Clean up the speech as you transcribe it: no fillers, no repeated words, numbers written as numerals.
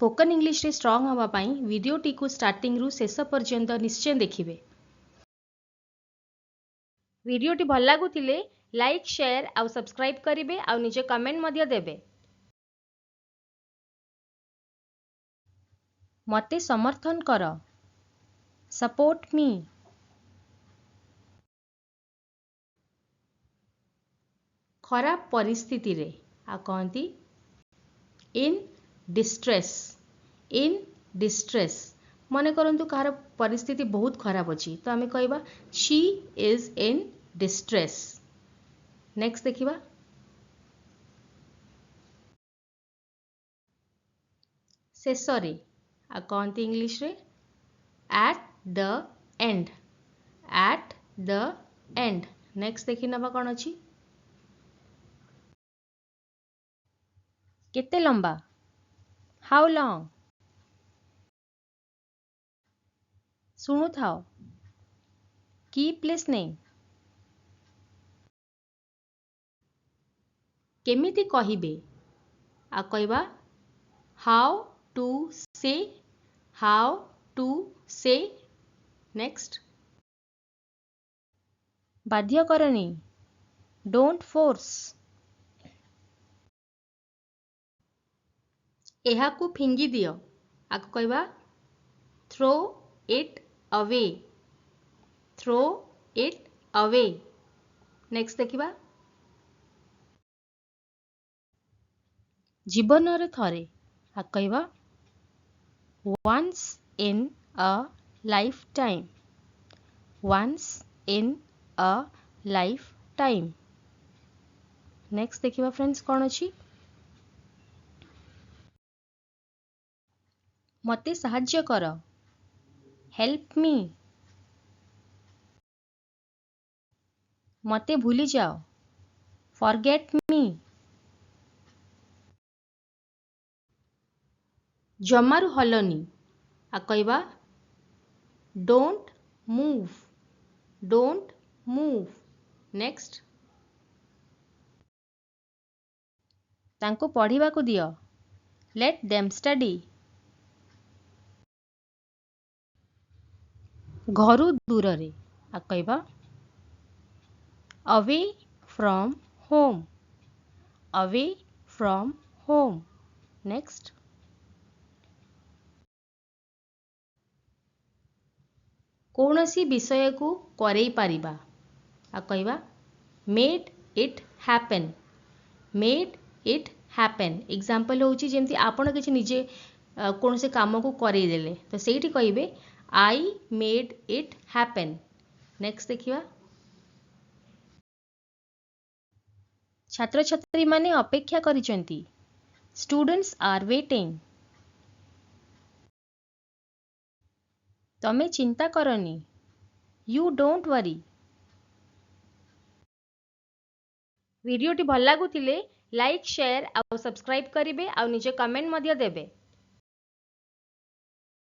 Spoken English रे strong हवा पाई वीडियोटी को स्टार्टिंग रु शेष पर्यंत निश्चय देखिए। वीडियोटी भल लगुले लाइक शेयर आउ सब्सक्राइब करेंगे आउ निजे कमेंट मध्य देबे। मते समर्थन कर, सपोर्ट मी। खराब परिस्थिति रे आ कहती इन डिस्ट्रेस। इन डिस्ट्रेस मन करंतु कहार परिस्थिति बहुत खराब अच्छी तो आम कहवा she is in distress. Next देखिबा शेषरे आ कहती इंग्लिश रे at the end. At the end next देखि नबा कौन अच्छी केते लंबा हाउ लॉन्ग। सुनु थाओ कीप लिसनिंग। केमिति कहिबे आ कहवा how to say. How to say. Next बाध्य करनी डोंट फोर्स। एहाकू फिंगी दियो आकु कहवा throw it away. Throw it away. Next देखिबा जीवन रे थरे आ कहवा once in a lifetime. Once in a lifetime. Next देखिबा फ्रेंड्स कौन अच्छी मते साहाଯ୍य कर, हेल्प मी। मते भूली जाओ, फॉरगेट मी। जमारू हलनी आ कहवा don't move. Don't move. Next तांको पढ़िबा को दियो, लेट देम स्टडी। घरु दूर रे आ कहवा away from home. Away from home. Next कौनसी विषय को करई पारिबा आ कहवा made it happen. Made it happen example होची जेमती आपण किछि निजे कौन से काम को करई देले तो सेठी कहिबे I made it happen. Next देखिबा छात्र छात्री माने अपेक्षा करिसेंती स्टूडेंट्स आर वेटिंग। तमे चिंता करनी यू डोंट वरी। वीडियोटी भल लगुले लाइक शेयर आउ सब्सक्राइब करेंगे आउ निजे कमेंट मध्य देबे।